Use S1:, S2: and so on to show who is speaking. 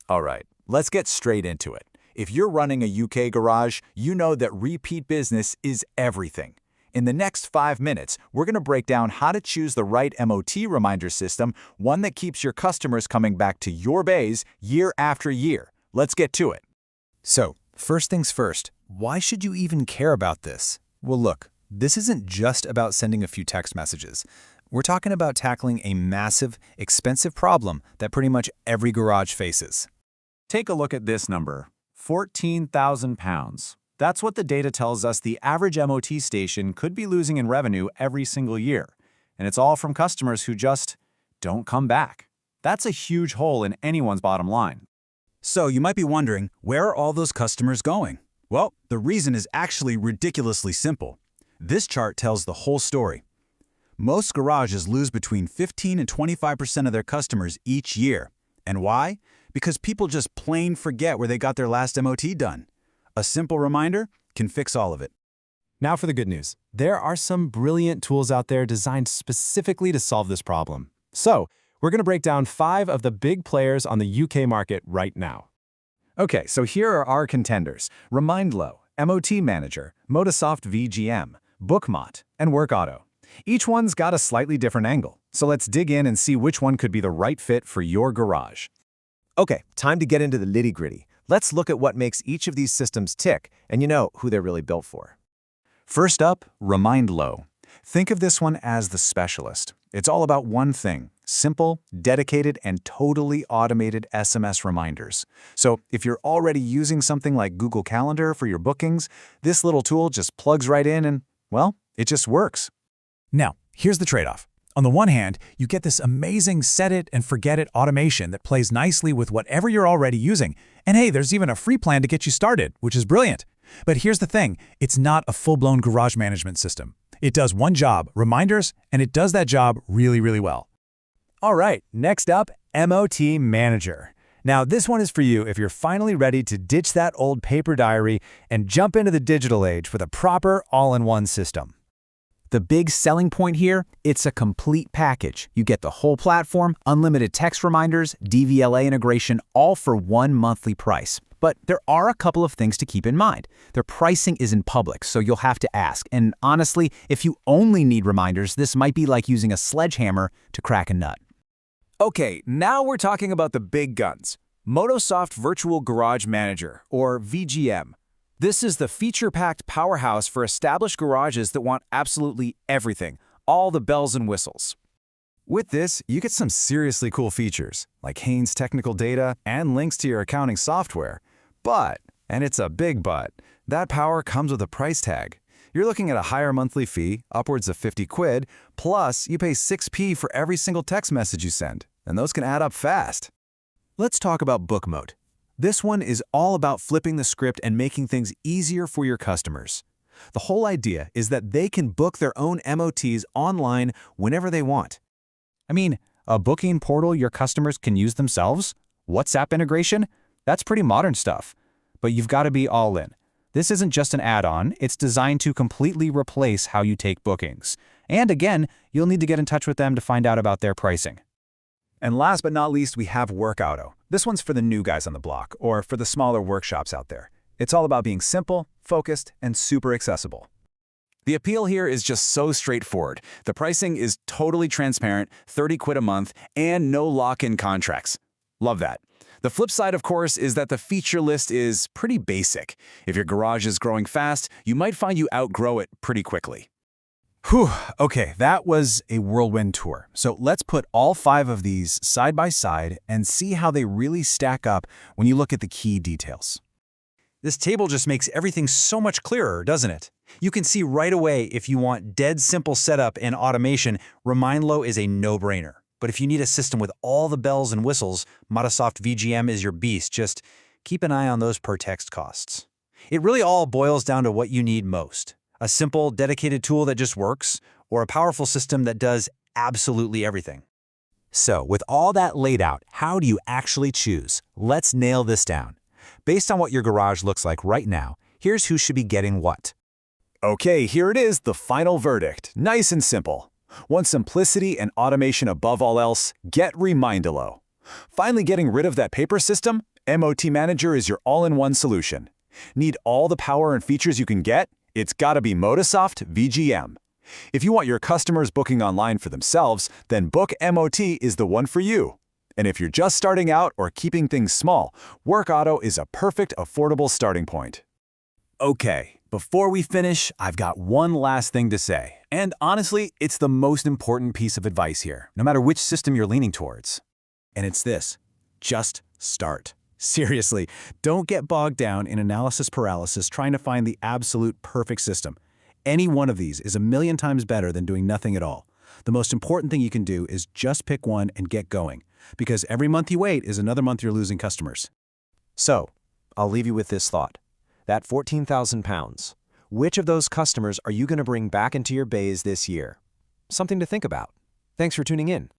S1: All right, let's get straight into it. If you're running a UK garage, you know that repeat business is everything. In the next 5 minutes, we're going to break down how to choose the right MOT reminder system, one that keeps your customers coming back to your bays year after year. Let's get to it.
S2: So, first things first, why should you even care about this? Well, look, this isn't just about sending a few text messages. We're talking about tackling a massive, expensive problem that pretty much every garage faces.
S1: Take a look at this number, £14,000. That's what the data tells us the average MOT station could be losing in revenue every single year. And it's all from customers who just don't come back. That's a huge hole in anyone's bottom line.
S2: So you might be wondering, where are all those customers going? Well, the reason is actually ridiculously simple. This chart tells the whole story. Most garages lose between 15 and 25% of their customers each year. And why? Because people just plain forget where they got their last MOT done. A simple reminder can fix all of it.
S3: Now for the good news. There are some brilliant tools out there designed specifically to solve this problem. So, we're going to break down 5 of the big players on the UK market right now.
S1: Okay, so here are our contenders: Remindlo, MOT Manager, Motasoft VGM, BookMOT, and Workauto. Each one's got a slightly different angle, so let's dig in and see which one could be the right fit for your garage.
S4: Okay, time to get into the nitty-gritty. Let's look at what makes each of these systems tick, and you know who they're really built for.
S1: First up, Remindlo. Think of this one as the specialist. It's all about one thing: simple, dedicated, and totally automated SMS reminders. So if you're already using something like Google Calendar for your bookings, this little tool just plugs right in and, well, it just works.
S2: Now, here's the trade-off. On the one hand, you get this amazing set-it-and-forget-it automation that plays nicely with whatever you're already using. And hey, there's even a free plan to get you started, which is brilliant. But here's the thing, it's not a full-blown garage management system. It does one job, reminders, and it does that job really, really well.
S3: All right, next up, MOT Manager. Now, this one is for you if you're finally ready to ditch that old paper diary and jump into the digital age with a proper all-in-one system.
S5: The big selling point here, it's a complete package. You get the whole platform, unlimited text reminders, DVLA integration, all for one monthly price. But there are a couple of things to keep in mind. Their pricing isn't public, so you'll have to ask. And honestly, if you only need reminders, this might be like using a sledgehammer to crack a nut.
S1: Okay, now we're talking about the big guns. Motasoft Virtual Garage Manager, or VGM. This is the feature-packed powerhouse for established garages that want absolutely everything, all the bells and whistles.
S2: With this, you get some seriously cool features, like Haynes technical data and links to your accounting software. But, and it's a big but, that power comes with a price tag. You're looking at a higher monthly fee, upwards of 50 quid, plus you pay 6p for every single text message you send, and those can add up fast. Let's talk about BookMOT. This one is all about flipping the script and making things easier for your customers. The whole idea is that they can book their own MOTs online whenever they want. I mean, a booking portal your customers can use themselves? WhatsApp integration? That's pretty modern stuff. But you've got to be all in. This isn't just an add-on, it's designed to completely replace how you take bookings. And again, you'll need to get in touch with them to find out about their pricing. And last but not least, we have Workauto. This one's for the new guys on the block, or for the smaller workshops out there. It's all about being simple, focused, and super accessible.
S1: The appeal here is just so straightforward. The pricing is totally transparent, 30 quid a month, and no lock-in contracts. Love that. The flip side, of course, is that the feature list is pretty basic. If your garage is growing fast, you might find you outgrow it pretty quickly.
S2: Whew, okay, that was a whirlwind tour. So let's put all 5 of these side by side and see how they really stack up when you look at the key details. This table just makes everything so much clearer, doesn't it? You can see right away if you want dead simple setup and automation, Remindlo is a no-brainer. But if you need a system with all the bells and whistles, Motasoft VGM is your beast. Just keep an eye on those per text costs. It really all boils down to what you need most. A simple, dedicated tool that just works, or a powerful system that does absolutely everything. So, with all that laid out, how do you actually choose? Let's nail this down. Based on what your garage looks like right now, here's who should be getting what.
S1: Okay, here it is, the final verdict. Nice and simple. Want simplicity and automation above all else? Get Remindlo. Finally getting rid of that paper system? MOT Manager is your all-in-one solution. Need all the power and features you can get? It's gotta be Motasoft VGM. If you want your customers booking online for themselves, then BookMOT is the one for you. And if you're just starting out or keeping things small, Workauto is a perfect, affordable starting point.
S3: Okay, before we finish, I've got one last thing to say. And honestly, it's the most important piece of advice here, no matter which system you're leaning towards. And it's this: just start. Seriously, don't get bogged down in analysis paralysis trying to find the absolute perfect system. Any one of these is a million times better than doing nothing at all. The most important thing you can do is just pick one and get going, because every month you wait is another month you're losing customers.
S4: So, I'll leave you with this thought. That £14,000. Which of those customers are you going to bring back into your bays this year? Something to think about. Thanks for tuning in.